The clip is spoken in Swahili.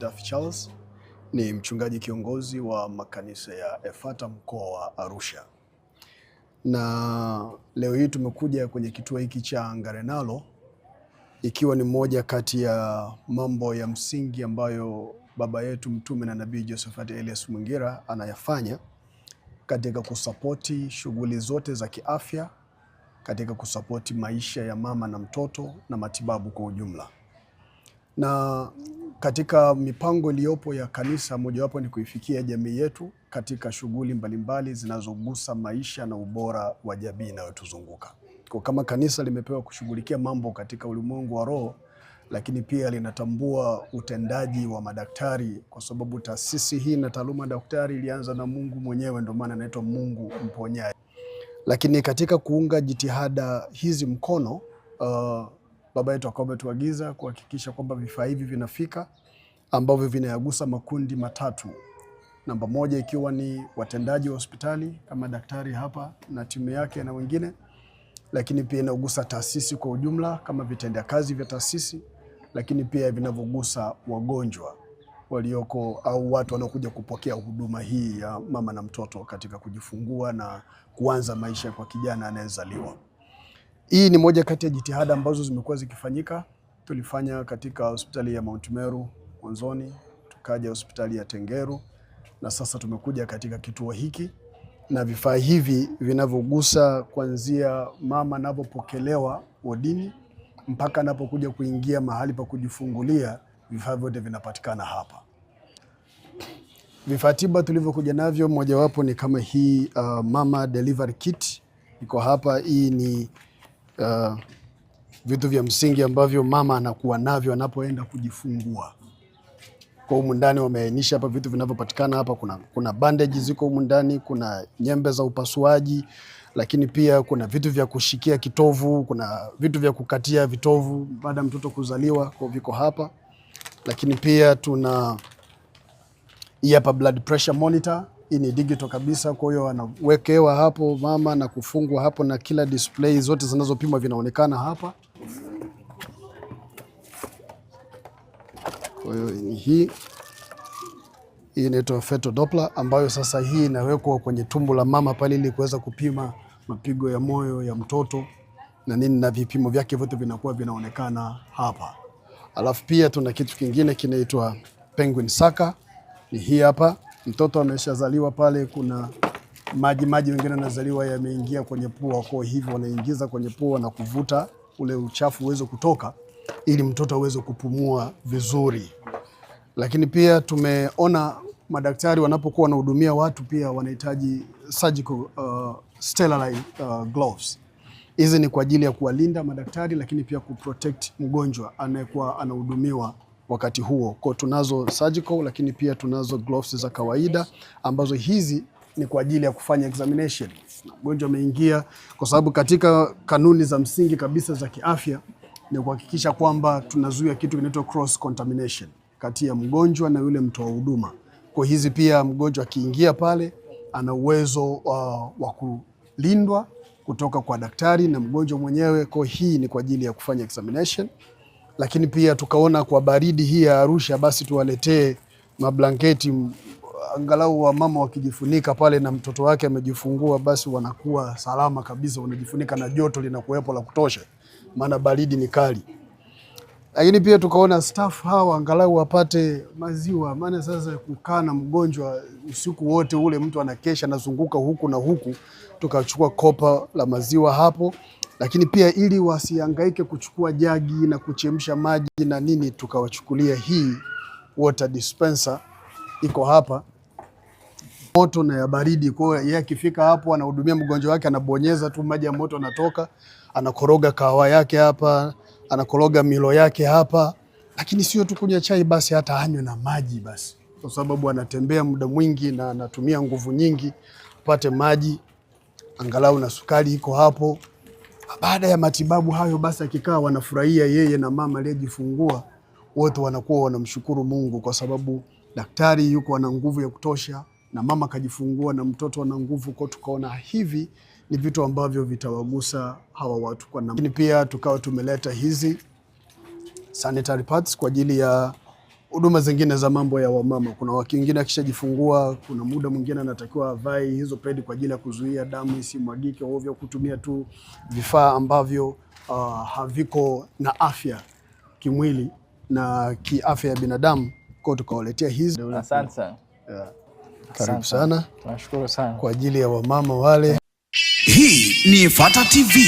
Duff Charles ni mchungaji kiongozi wa makanisa ya Efata mkoa wa Arusha. Na leo hii tumekuja kwenye kituo hiki cha Ngarenaro ikiwa ni moja kati ya mambo ya msingi ambayo baba yetu mtume na nabii Josephat Elias Mwingira anayafanya katika kusapoti shughuli zote za kiafya, katika kusapoti maisha ya mama na mtoto na matibabu kwa ujumla. Na katika mipango iliyopo ya kanisa, mojawapo ni kuifikia jamii yetu katika shughuli mbalimbali zinazogusa maisha na ubora wa jamii inayotuzunguka. Kwa kama kanisa limepewa kushughulikia mambo katika ulimwengu wa roho, lakini pia linatambua utendaji wa madaktari, kwa sababu taasisi hii na taaluma daktari ilianza na Mungu mwenyewe, ndio maana anaitwa Mungu mponyaji. Lakini katika kuunga jitihada hizi mkono, baba yetu akawa ametuagiza kuhakikisha kwamba vifaa hivi vinafika, ambavyo vinayagusa makundi matatu. Namba moja ikiwa ni watendaji wa hospitali kama daktari hapa na timu yake na wengine, lakini pia inagusa taasisi kwa ujumla kama vitendea kazi vya taasisi, lakini pia vinavyogusa wagonjwa walioko au watu wanaokuja kupokea huduma hii ya mama na mtoto katika kujifungua na kuanza maisha kwa kijana anayezaliwa. Hii ni moja kati ya jitihada ambazo zimekuwa zikifanyika. Tulifanya katika hospitali ya Mount Meru mwanzoni, tukaja hospitali ya Tengeru, na sasa tumekuja katika kituo hiki, na vifaa hivi vinavyogusa kuanzia mama anapopokelewa wodini mpaka anapokuja kuingia mahali pa kujifungulia, vifaa vyote vinapatikana hapa. Vifaa tiba tulivyokuja navyo mojawapo ni kama hii mama delivery kit iko hapa. Hii ni vitu vya msingi ambavyo mama anakuwa navyo anapoenda kujifungua. Kwa humu ndani wameainisha hapa vitu vinavyopatikana hapa. Kuna bandage ziko humu ndani, kuna nyembe za upasuaji, lakini pia kuna vitu vya kushikia kitovu, kuna vitu vya kukatia vitovu baada ya mtoto kuzaliwa, kwa viko hapa. Lakini pia tuna hii hapa blood pressure monitor. Hii ni digital kabisa, kwa hiyo anawekewa hapo mama na kufungwa hapo, na kila display zote zinazopimwa vinaonekana hapa. Kwa hiyo hii inaitwa fetal Doppler, ambayo sasa hii inawekwa kwenye tumbo la mama pale ili kuweza kupima mapigo ya moyo ya mtoto na nini, na vipimo vyake vyote vinakuwa vinaonekana hapa. Alafu pia tuna kitu kingine kinaitwa penguin sucker. Ni hii hapa, mtoto ameshazaliwa pale, kuna maji wengine yanazaliwa yameingia kwenye pua, kwa hivyo wanaingiza kwenye pua na kuvuta ule uchafu uweze kutoka ili mtoto aweze kupumua vizuri. Lakini pia tumeona madaktari wanapokuwa wanahudumia watu pia wanahitaji surgical sterile gloves. Hizi ni kwa ajili ya kuwalinda madaktari, lakini pia kuprotect mgonjwa anayekuwa anahudumiwa wakati huo. Kwa tunazo surgical, lakini pia tunazo gloves za kawaida ambazo hizi ni kwa ajili ya kufanya examination. Mgonjwa ameingia, kwa sababu katika kanuni za msingi kabisa za kiafya ni kuhakikisha kwamba tunazuia kitu kinaitwa cross contamination kati ya mgonjwa na yule mtoa huduma. Kwa hizi pia mgonjwa akiingia pale ana uwezo wa kulindwa kutoka kwa daktari na mgonjwa mwenyewe. Kwa hii ni kwa ajili ya kufanya examination. Lakini pia tukaona kwa baridi hii ya Arusha, basi tuwaletee mablanketi, angalau wa mama wakijifunika pale na mtoto wake amejifungua, basi wanakuwa salama kabisa, wanajifunika na joto linakuwepo la kutosha, maana baridi ni kali. Lakini pia tukaona staff hawa angalau wapate maziwa, maana sasa kukaa na mgonjwa usiku wote ule, mtu anakesha anazunguka huku na huku, tukachukua kopa la maziwa hapo. Lakini pia ili wasihangaike kuchukua jagi na kuchemsha maji na nini, tukawachukulia hii water dispenser iko hapa, moto na ya baridi. Kwa hiyo yeye akifika hapo anahudumia mgonjwa wake, anabonyeza tu maji ya moto anatoka, anakoroga kahawa yake hapa, anakoroga milo yake hapa. Lakini sio tu kunywa chai basi, hata anywe na maji basi, kwa sababu anatembea muda mwingi na anatumia nguvu nyingi, apate maji angalau na sukari iko hapo. Baada ya matibabu hayo basi akikaa wanafurahia, yeye na mama aliyejifungua wote wanakuwa wanamshukuru Mungu, kwa sababu daktari yuko ana nguvu ya kutosha na mama kajifungua na mtoto ana nguvu. Kwa tukaona hivi ni vitu ambavyo vitawagusa hawa watu kwa namna. Pia tukawa tumeleta hizi sanitary pads kwa ajili ya huduma zingine za mambo ya wamama. Kuna wengine akishajifungua, kuna muda mwingine anatakiwa avae hizo pedi kwa ajili ya kuzuia damu isimwagike ovyo, kutumia tu vifaa ambavyo haviko na afya kimwili na kiafya ya binadamu, kwa tukawaletea hizi. Asante sana. Karibu sana. Tunashukuru sana kwa ajili ya wamama wale. Hii ni Fata TV.